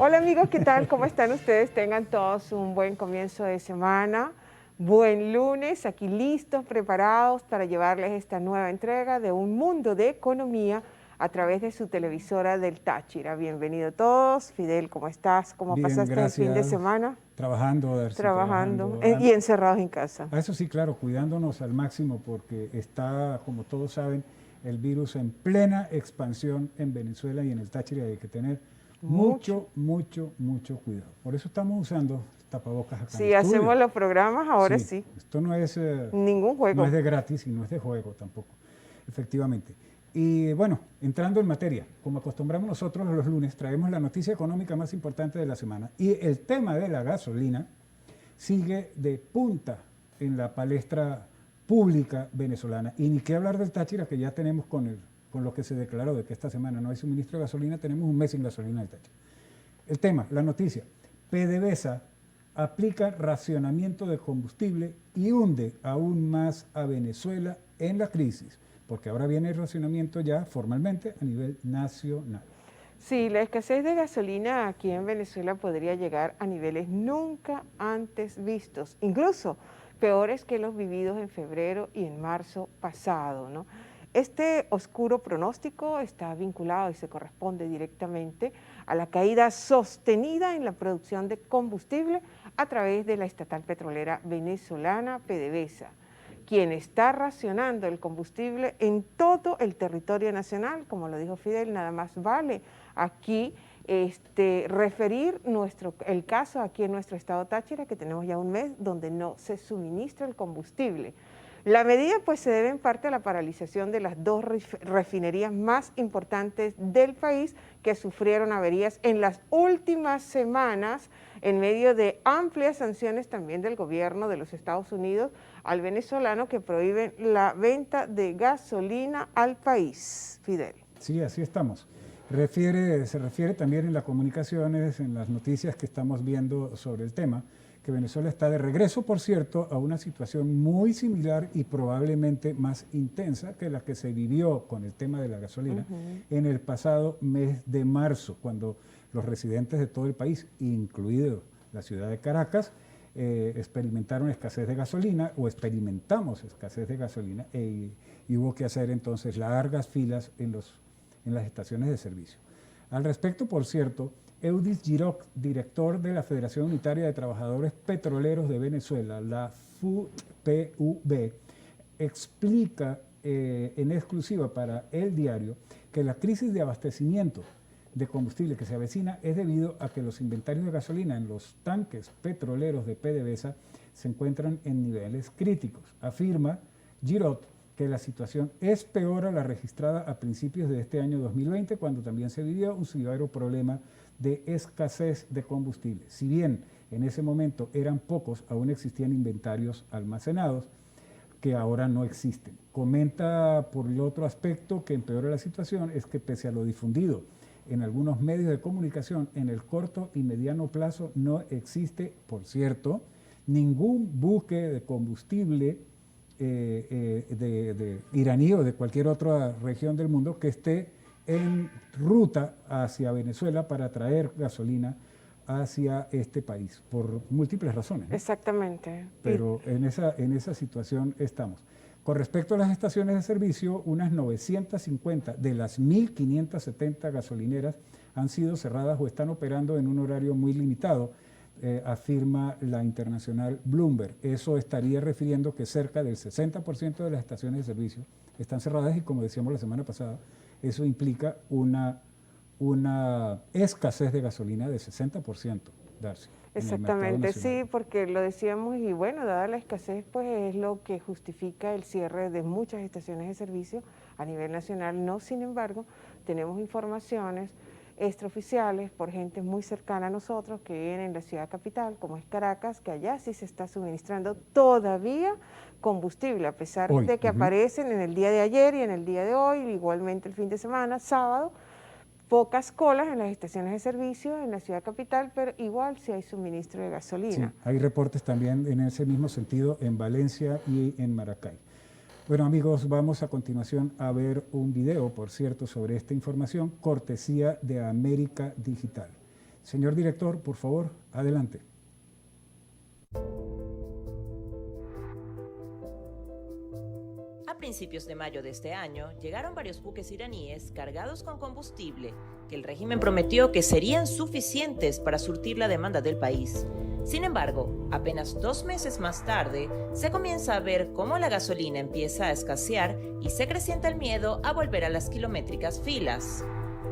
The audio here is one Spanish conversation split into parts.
Hola amigos, ¿qué tal? ¿Cómo están ustedes? Tengan todos un buen comienzo de semana, buen lunes, aquí listos, preparados para llevarles esta nueva entrega de Un Mundo de Economía a través de su televisora del Táchira. Bienvenido todos. Fidel, ¿cómo estás? ¿Cómo Bien, pasaste el fin de gracias. semana? Trabajando, Darcy, Trabajando trabajando. y encerrados en casa. Eso sí, claro, cuidándonos al máximo porque está, como todos saben, el virus en plena expansión en Venezuela y en el Táchira. Hay que tener Mucho. mucho cuidado. Por eso estamos usando tapabocas acá en el Si hacemos estudio. los programas, ahora Sí, sí. esto Ningún no es juego. de gratis y no es de juego tampoco, efectivamente. Y bueno, entrando en materia, como acostumbramos nosotros los lunes, traemos la noticia económica más importante de la semana. Y el tema de la gasolina sigue de punta en la palestra pública venezolana. Y ni qué hablar del Táchira, que ya tenemos con lo que se declaró de que esta semana no hay suministro de gasolina, tenemos un mes sin gasolina en el Táchira. El tema, la noticia, PDVSA aplica racionamiento de combustible y hunde aún más a Venezuela en la crisis, porque ahora viene el racionamiento ya formalmente a nivel nacional. Sí, la escasez de gasolina aquí en Venezuela podría llegar a niveles nunca antes vistos, incluso peores que los vividos en febrero y en marzo pasado, ¿no? Este oscuro pronóstico está vinculado y se corresponde directamente a la caída sostenida en la producción de combustible a través de la estatal petrolera venezolana PDVSA, quien está racionando el combustible en todo el territorio nacional. Como lo dijo Fidel, nada más vale aquí referir el caso aquí en nuestro estado Táchira, que tenemos ya un mes donde no se suministra el combustible. La medida pues se debe en parte a la paralización de las dos refinerías más importantes del país que sufrieron averías en las últimas semanas en medio de amplias sanciones también del gobierno de los Estados Unidos al venezolano que prohíben la venta de gasolina al país. Fidel. Sí, así estamos. Se refiere también en las comunicaciones, en las noticias que estamos viendo sobre el tema, que Venezuela está de regreso, por cierto, a una situación muy similar y probablemente más intensa que la que se vivió con el tema de la gasolina en el pasado mes de marzo, cuando los residentes de todo el país, incluido la ciudad de Caracas, experimentaron escasez de gasolina o experimentamos escasez de gasolina y hubo que hacer entonces largas filas en las estaciones de servicio. Al respecto, por cierto, Eudis Giroc, director de la Federación Unitaria de Trabajadores Petroleros de Venezuela, la FUPV, explica en exclusiva para El Diario que la crisis de abastecimiento de combustible que se avecina es debido a que los inventarios de gasolina en los tanques petroleros de PDVSA se encuentran en niveles críticos. Afirma Girot que la situación es peor a la registrada a principios de este año 2020, cuando también se vivió un severo problema de escasez de combustible. Si bien en ese momento eran pocos, aún existían inventarios almacenados que ahora no existen. Comenta por el otro aspecto que empeora la situación es que pese a lo difundido en algunos medios de comunicación, en el corto y mediano plazo no existe, por cierto, ningún buque de combustible de iraní o de cualquier otra región del mundo que esté en ruta hacia Venezuela para traer gasolina hacia este país, por múltiples razones, ¿no? Exactamente. Pero en esa situación estamos. Con respecto a las estaciones de servicio, unas 950 de las 1.570 gasolineras han sido cerradas o están operando en un horario muy limitado, afirma la internacional Bloomberg. Eso estaría refiriendo que cerca del 60% de las estaciones de servicio están cerradas y, como decíamos la semana pasada, eso implica una escasez de gasolina de 60%, Darcy, en el mercado Exactamente, nacional. sí, porque lo decíamos y bueno, dada la escasez, pues es lo que justifica el cierre de muchas estaciones de servicio a nivel nacional. No, sin embargo, tenemos informaciones extraoficiales por gente muy cercana a nosotros que viven en la ciudad capital, como es Caracas, que allá sí se está suministrando todavía combustible, a pesar Hoy. de que aparecen en el día de ayer y en el día de hoy, igualmente el fin de semana, sábado, pocas colas en las estaciones de servicio en la ciudad capital, pero igual sí hay suministro de Sí, gasolina. hay reportes también en ese mismo sentido en Valencia y en Maracay. Bueno amigos, vamos a continuación a ver un video, por cierto, sobre esta información, cortesía de América Digital. Señor director, por favor, adelante. A principios de mayo de este año, llegaron varios buques iraníes cargados con combustible que el régimen prometió que serían suficientes para surtir la demanda del país. Sin embargo, apenas 2 meses más tarde, se comienza a ver cómo la gasolina empieza a escasear y se acrecienta el miedo a volver a las kilométricas filas.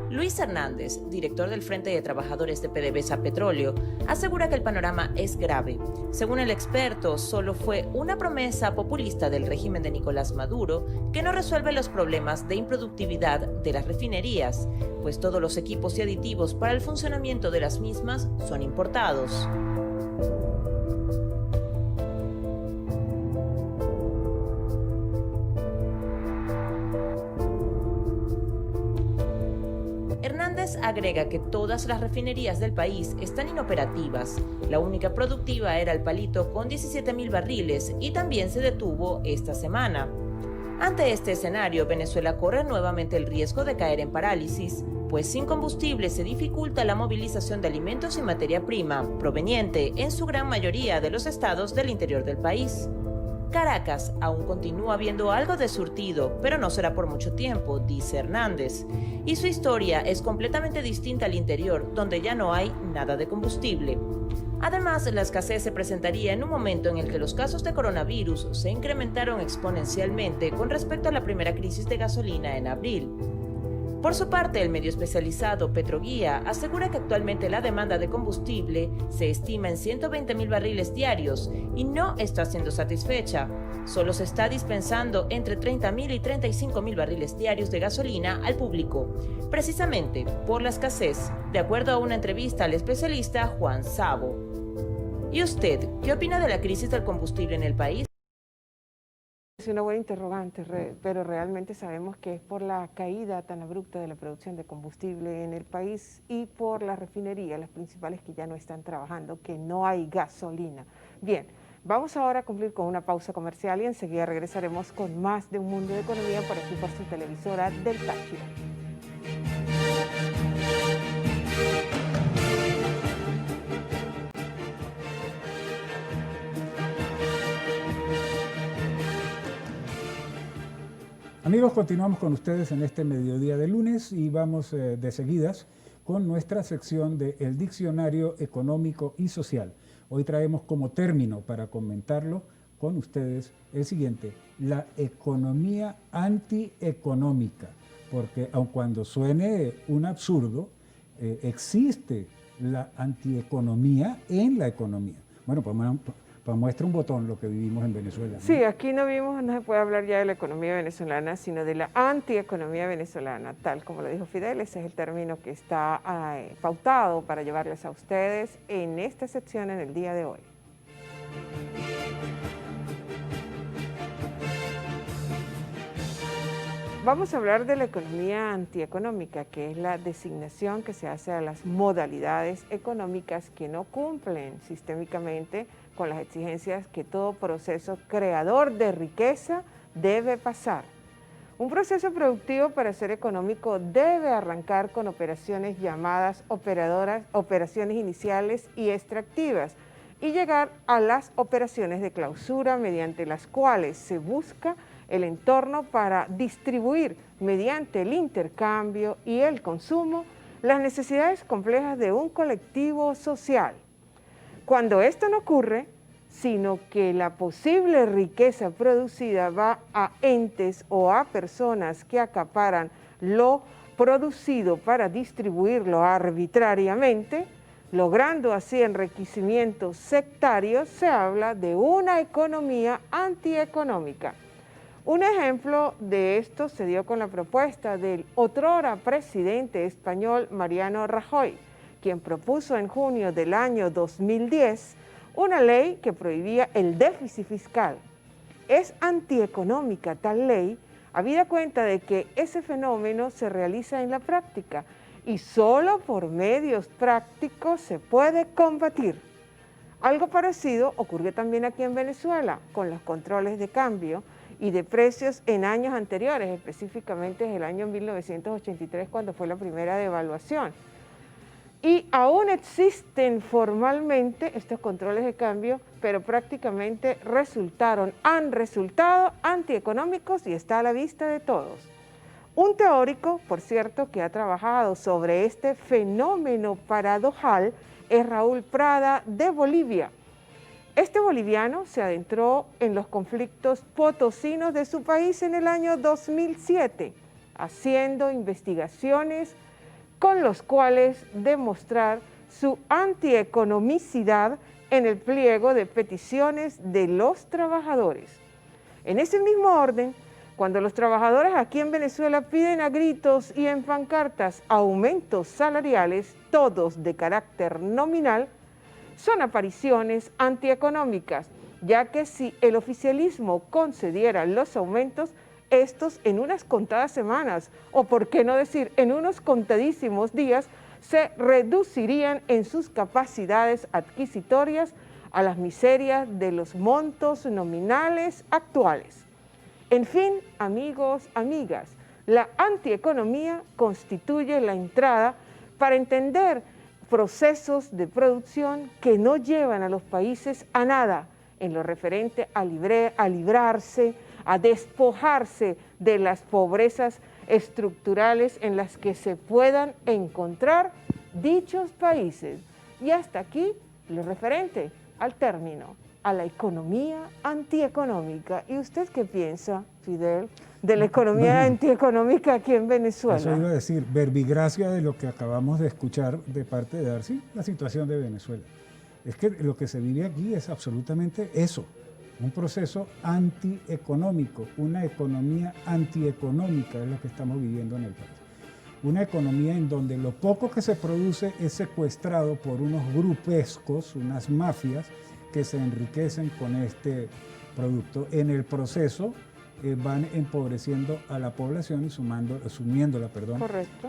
Luis Hernández, director del Frente de Trabajadores de PDVSA Petróleo, asegura que el panorama es grave. Según el experto, solo fue una promesa populista del régimen de Nicolás Maduro que no resuelve los problemas de improductividad de las refinerías, pues todos los equipos y aditivos para el funcionamiento de las mismas son importados. Hernández agrega que todas las refinerías del país están inoperativas. La única productiva era el Palito con 17.000 barriles y también se detuvo esta semana. Ante este escenario, Venezuela corre nuevamente el riesgo de caer en parálisis, pues sin combustible se dificulta la movilización de alimentos y materia prima, proveniente en su gran mayoría de los estados del interior del país. Caracas aún continúa viendo algo de surtido, pero no será por mucho tiempo, dice Hernández. Y su historia es completamente distinta al interior, donde ya no hay nada de combustible. Además, la escasez se presentaría en un momento en el que los casos de coronavirus se incrementaron exponencialmente con respecto a la primera crisis de gasolina en abril. Por su parte, el medio especializado Petroguía asegura que actualmente la demanda de combustible se estima en 120.000 barriles diarios y no está siendo satisfecha. Solo se está dispensando entre 30.000 y 35.000 barriles diarios de gasolina al público, precisamente por la escasez, de acuerdo a una entrevista al especialista Juan Sabo. ¿Y usted qué opina de la crisis del combustible en el país? Es una buena interrogante, pero realmente sabemos que es por la caída tan abrupta de la producción de combustible en el país y por las refinerías, las principales que ya no están trabajando, que no hay gasolina. Bien, vamos ahora a cumplir con una pausa comercial y enseguida regresaremos con más de Un Mundo de Economía por aquí por su televisora del Táchira. Amigos, continuamos con ustedes en este mediodía de lunes y vamos de seguidas con nuestra sección de El Diccionario Económico y Social. Hoy traemos como término para comentarlo con ustedes el siguiente: la economía antieconómica, porque aun cuando suene un absurdo, existe la antieconomía en la economía. Bueno, pues muestra un botón lo que vivimos en Venezuela, ¿no? Sí, aquí no se puede hablar ya de la economía venezolana, sino de la antieconomía venezolana, tal como lo dijo Fidel. Ese es el término que está pautado para llevarles a ustedes en esta sección en el día de hoy. Vamos a hablar de la economía antieconómica, que es la designación que se hace a las modalidades económicas que no cumplen sistémicamente con las exigencias que todo proceso creador de riqueza debe pasar. Un proceso productivo para ser económico debe arrancar con operaciones llamadas operaciones iniciales y extractivas y llegar a las operaciones de clausura mediante las cuales se busca el entorno para distribuir mediante el intercambio y el consumo las necesidades complejas de un colectivo social. Cuando esto no ocurre, sino que la posible riqueza producida va a entes o a personas que acaparan lo producido para distribuirlo arbitrariamente, logrando así enriquecimientos sectarios, se habla de una economía antieconómica. Un ejemplo de esto se dio con la propuesta del otrora presidente español Mariano Rajoy, quien propuso en junio del año 2010 una ley que prohibía el déficit fiscal. Es antieconómica tal ley, habida cuenta de que ese fenómeno se realiza en la práctica y solo por medios prácticos se puede combatir. Algo parecido ocurrió también aquí en Venezuela con los controles de cambio y de precios en años anteriores, específicamente en el año 1983, cuando fue la primera devaluación. y aún existen formalmente estos controles de cambio, pero prácticamente han resultado antieconómicos y está a la vista de todos. Un teórico, por cierto, que ha trabajado sobre este fenómeno paradojal es Raúl Prada de Bolivia. Este boliviano se adentró en los conflictos potosinos de su país en el año 2007, haciendo investigaciones con los cuales demostrar su antieconomicidad en el pliego de peticiones de los trabajadores. En ese mismo orden, cuando los trabajadores aquí en Venezuela piden a gritos y en pancartas aumentos salariales, todos de carácter nominal, son apariciones antieconómicas, ya que si el oficialismo concediera los aumentos, estos en unas contadas semanas, o por qué no decir en unos contadísimos días, se reducirían en sus capacidades adquisitorias a las miserias de los montos nominales actuales. En fin, amigos, amigas, la antieconomía constituye la entrada para entender procesos de producción que no llevan a los países a nada en lo referente a librarse, a despojarse de las pobrezas estructurales en las que se puedan encontrar dichos países. Y hasta aquí lo referente al término, a la economía antieconómica. ¿Y usted qué piensa, Fidel, de la economía antieconómica aquí en Venezuela? Eso iba a decir, verbigracia de lo que acabamos de escuchar de parte de Darcy, la situación de Venezuela. Es que lo que se vive aquí es absolutamente eso, un proceso antieconómico, una economía antieconómica es lo que estamos viviendo en el país. Una economía en donde lo poco que se produce es secuestrado por unos grupescos, unas mafias que se enriquecen con este producto. En el proceso van empobreciendo a la población y sumiéndola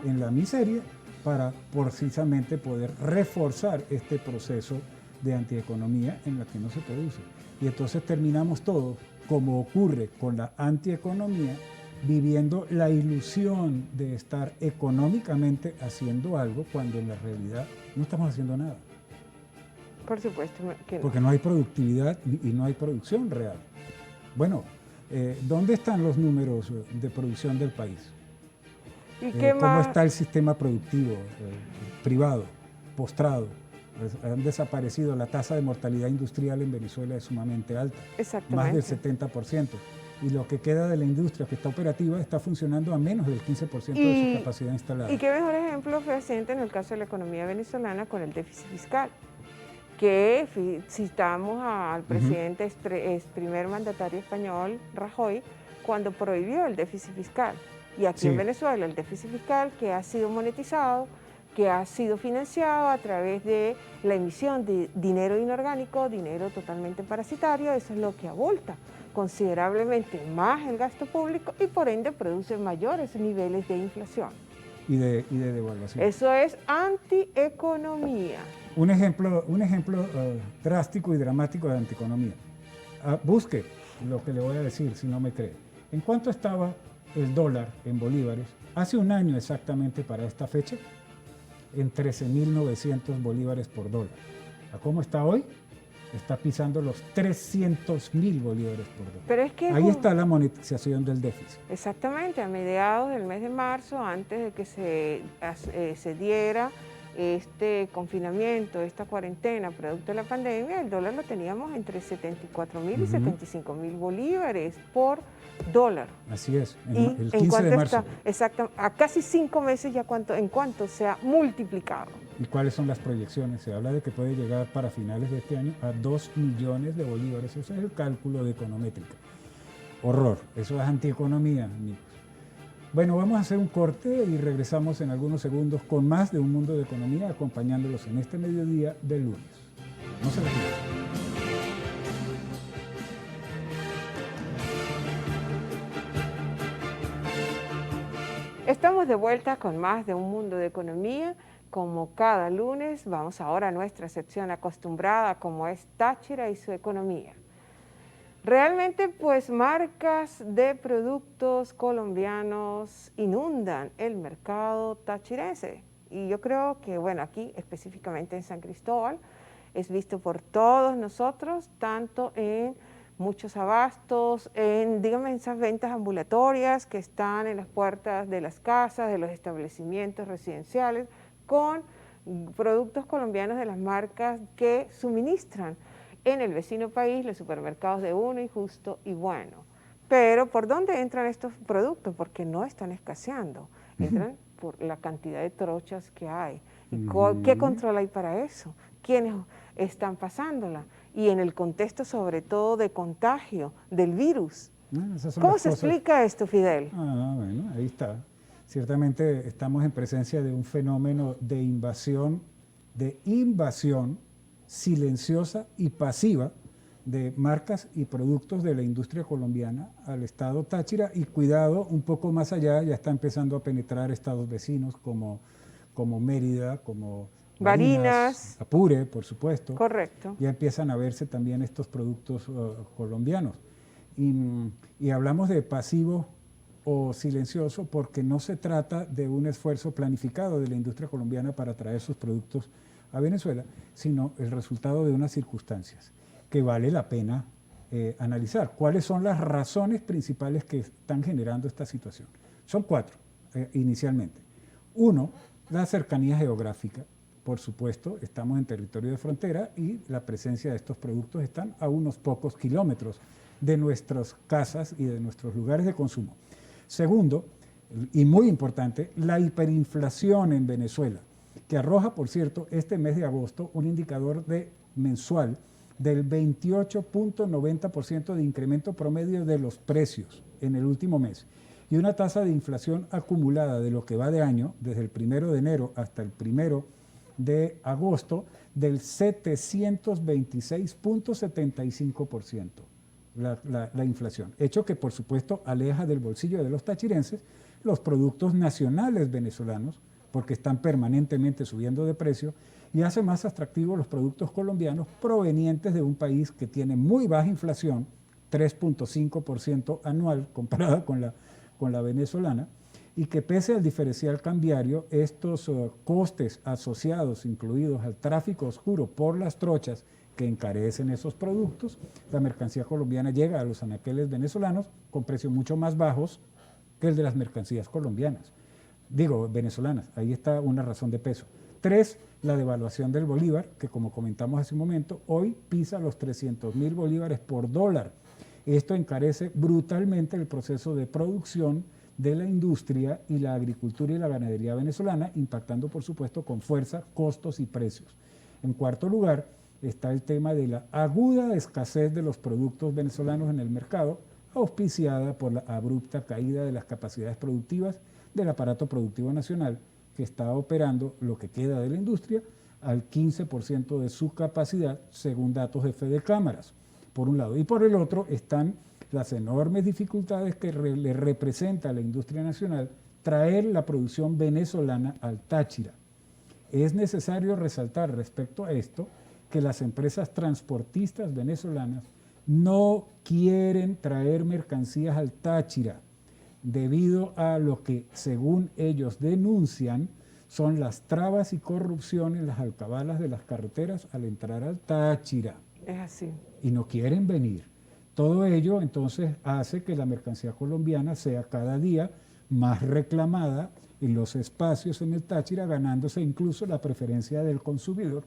en la miseria para precisamente poder reforzar este proceso de antieconomía en la que no se produce. Y entonces terminamos todos, como ocurre con la antieconomía, viviendo la ilusión de estar económicamente haciendo algo cuando en la realidad no estamos haciendo nada. Por supuesto que no. Porque no hay productividad y no hay producción real. Bueno, ¿dónde están los números de producción del país? ¿Y qué ¿Cómo más? está el sistema productivo privado, postrado? Han desaparecido, la tasa de mortalidad industrial en Venezuela es sumamente alta, más del 70%. Y lo que queda de la industria que está operativa está funcionando a menos del 15% de su capacidad instalada. Y qué mejor ejemplo fehaciente en el caso de la economía venezolana con el déficit fiscal, que citamos al presidente, primer mandatario español, Rajoy, cuando prohibió el déficit fiscal. Y aquí en Venezuela el déficit fiscal que ha sido monetizado, que ha sido financiado a través de la emisión de dinero inorgánico, dinero totalmente parasitario, eso es lo que abulta considerablemente más el gasto público y por ende produce mayores niveles de inflación. Y de devaluación. Eso es antieconomía. Un ejemplo drástico y dramático de antieconomía. Busque lo que le voy a decir si no me cree. ¿En cuánto estaba el dólar en bolívares hace un año exactamente para esta fecha? En 13.900 bolívares por dólar. ¿A cómo está hoy? Está pisando los 300.000 bolívares por dólar. Pero es que ahí está la monetización del déficit. Exactamente, a mediados del mes de marzo, antes de que se diera este confinamiento, esta cuarentena producto de la pandemia, el dólar lo teníamos entre 74.000 y 75.000 bolívares por dólar. Así es, el 15 de marzo. Exacto, a casi 5 meses ya en cuanto se ha multiplicado. ¿Y cuáles son las proyecciones? Se habla de que puede llegar para finales de este año a 2 millones de bolívares. Ese es el cálculo de Econométrica. Horror, eso es antieconomía, amigos. Bueno, vamos a hacer un corte y regresamos en algunos segundos con más de Un Mundo de Economía, acompañándolos en este mediodía del lunes. No se retiren. Estamos de vuelta con más de Un Mundo de Economía. Como cada lunes, vamos ahora a nuestra sección acostumbrada, como es Táchira y su economía. Realmente, pues, marcas de productos colombianos inundan el mercado tachirense. Y yo creo que, bueno, aquí específicamente en San Cristóbal, es visto por todos nosotros, tanto en muchos abastos, dígame, en esas ventas ambulatorias que están en las puertas de las casas, de los establecimientos residenciales, con productos colombianos de las marcas que suministran en el vecino país los supermercados de Uno y Justo y Bueno. Pero ¿por dónde entran estos productos? Porque no están escaseando, entran por la cantidad de trochas que hay. ¿Y qué control hay para eso? ¿Quiénes están pasándola? Y en el contexto sobre todo de contagio del virus. ¿Cómo se explica esto, Fidel? Bueno, ahí está. Ciertamente estamos en presencia de un fenómeno de invasión silenciosa y pasiva de marcas y productos de la industria colombiana al estado Táchira, y cuidado, un poco más allá ya está empezando a penetrar estados vecinos como Mérida, como Barinas, Apure, por supuesto. Correcto. Ya empiezan a verse también estos productos colombianos. Y hablamos de pasivo o silencioso porque no se trata de un esfuerzo planificado de la industria colombiana para traer sus productos a Venezuela, sino el resultado de unas circunstancias que vale la pena analizar. ¿Cuáles son las razones principales que están generando esta situación? Son 4, inicialmente. 1, la cercanía geográfica. Por supuesto, estamos en territorio de frontera y la presencia de estos productos están a unos pocos kilómetros de nuestras casas y de nuestros lugares de consumo. Segundo, y muy importante, la hiperinflación en Venezuela, que arroja, por cierto, este mes de agosto un indicador mensual del 28.90% de incremento promedio de los precios en el último mes, y una tasa de inflación acumulada de lo que va de año, desde el 1 de enero hasta el 1 de agosto, del 726.75%. La inflación, hecho que por supuesto aleja del bolsillo de los tachirenses los productos nacionales venezolanos, porque están permanentemente subiendo de precio, y hace más atractivos los productos colombianos provenientes de un país que tiene muy baja inflación, 3.5% anual comparada con la venezolana, y que pese al diferencial cambiario, estos costes asociados, incluidos al tráfico oscuro por las trochas que encarecen esos productos, la mercancía colombiana llega a los anaqueles venezolanos con precios mucho más bajos que el de las mercancías venezolanas. Ahí está una razón de peso. 3, la devaluación del bolívar, que como comentamos hace un momento, hoy pisa los 300.000 bolívares por dólar. Esto encarece brutalmente el proceso de producción de la industria y la agricultura y la ganadería venezolana, impactando por supuesto con fuerza costos y precios. En cuarto lugar, está el tema de la aguda escasez de los productos venezolanos en el mercado, auspiciada por la abrupta caída de las capacidades productivas del aparato productivo nacional, que está operando lo que queda de la industria al 15% de su capacidad, según datos de Fede Cámaras, por un lado. Y por el otro están las enormes dificultades que le representa a la industria nacional traer la producción venezolana al Táchira. Es necesario resaltar respecto a esto que las empresas transportistas venezolanas no quieren traer mercancías al Táchira debido a lo que, según ellos denuncian, son las trabas y corrupción en las alcabalas de las carreteras al entrar al Táchira. Es así. Y no quieren venir. Todo ello entonces hace que la mercancía colombiana sea cada día más reclamada en los espacios en el Táchira, ganándose incluso la preferencia del consumidor,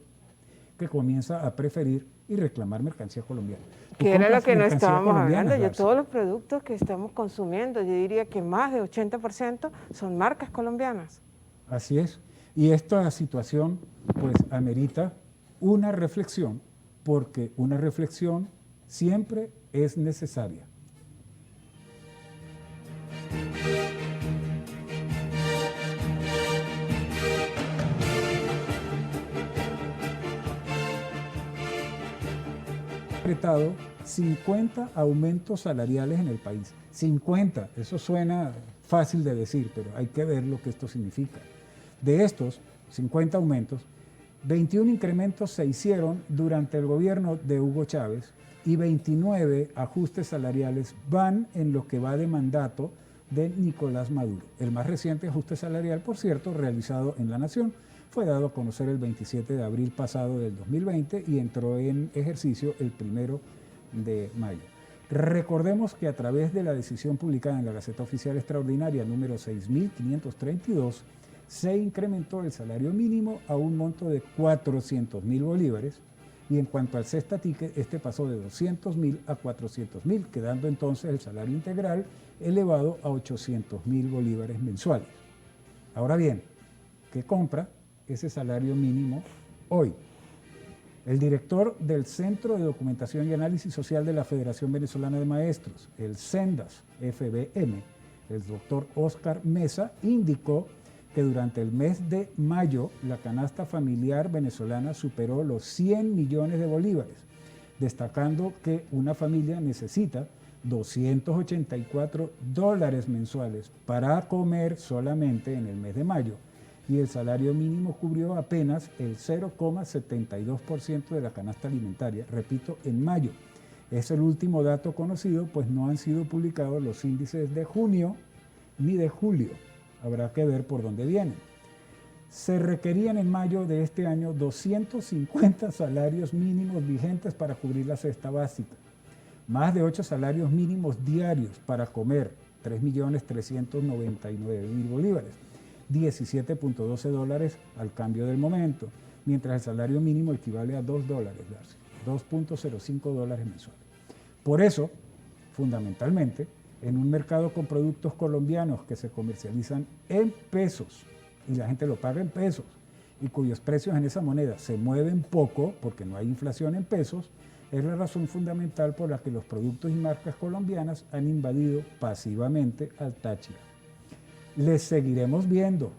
que comienza a preferir y reclamar mercancía colombiana. Que era lo que no estábamos hablando. Todos los productos que estamos consumiendo, yo diría que más de 80% son marcas colombianas. Así es. Y esta situación pues amerita una reflexión, porque una reflexión siempre es necesaria. Decretado 50 aumentos salariales en el país. 50, eso suena fácil de decir, pero hay que ver lo que esto significa. De estos 50 aumentos, 21 incrementos se hicieron durante el gobierno de Hugo Chávez y 29 ajustes salariales van en lo que va de mandato de Nicolás Maduro. El más reciente ajuste salarial, por cierto, realizado en La Nación, fue dado a conocer el 27 de abril pasado del 2020 y entró en ejercicio el 1 de mayo. Recordemos que a través de la decisión publicada en la Gaceta Oficial Extraordinaria número 6.532, se incrementó el salario mínimo a un monto de 400.000 bolívares y en cuanto al cesta ticket, este pasó de 200.000 a 400.000, quedando entonces el salario integral elevado a 800.000 bolívares mensuales. Ahora bien, ¿qué compra ese salario mínimo hoy? El director del Centro de Documentación y Análisis Social de la Federación Venezolana de Maestros, el CENDAS FBM, el doctor Oscar Mesa, indicó que durante el mes de mayo la canasta familiar venezolana superó los 100 millones de bolívares, destacando que una familia necesita $284 mensuales para comer solamente en el mes de mayo, y el salario mínimo cubrió apenas el 0,72% de la canasta alimentaria, repito, en mayo. Es el último dato conocido, pues no han sido publicados los índices de junio ni de julio. Habrá que ver por dónde vienen. Se requerían en mayo de este año 250 salarios mínimos vigentes para cubrir la cesta básica, más de 8 salarios mínimos diarios para comer, 3.399.000 bolívares, 17.12 $ al cambio del momento, mientras el salario mínimo equivale a $2, 2.05 $ mensuales. Por eso, fundamentalmente, en un mercado con productos colombianos que se comercializan en pesos y la gente lo paga en pesos y cuyos precios en esa moneda se mueven poco porque no hay inflación en pesos, es la razón fundamental por la que los productos y marcas colombianas han invadido pasivamente al Táchira. Les seguiremos viendo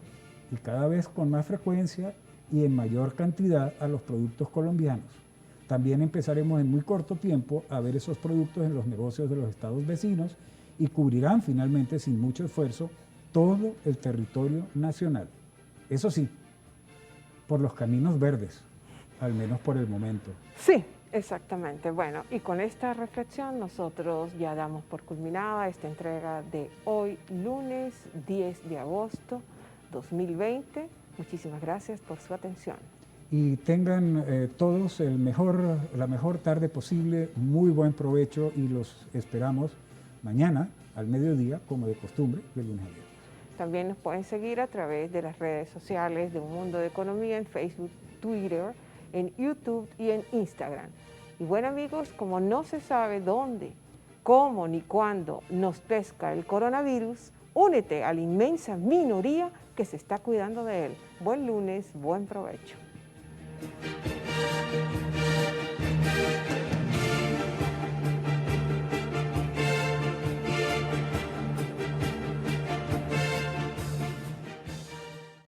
y cada vez con más frecuencia y en mayor cantidad a los productos colombianos. También empezaremos en muy corto tiempo a ver esos productos en los negocios de los estados vecinos y cubrirán finalmente sin mucho esfuerzo todo el territorio nacional. Eso sí, por los caminos verdes, al menos por el momento. Sí, exactamente. Bueno, y con esta reflexión nosotros ya damos por culminada esta entrega de hoy, lunes 10 de agosto 2020. Muchísimas gracias por su atención. Y tengan todos la mejor tarde posible, muy buen provecho y los esperamos mañana al mediodía, como de costumbre, de lunes a viernes. También nos pueden seguir a través de las redes sociales de Un Mundo de Economía en Facebook, Twitter, en YouTube y en Instagram. Y bueno amigos, como no se sabe dónde, cómo ni cuándo nos pesca el coronavirus, únete a la inmensa minoría que se está cuidando de él. Buen lunes, buen provecho.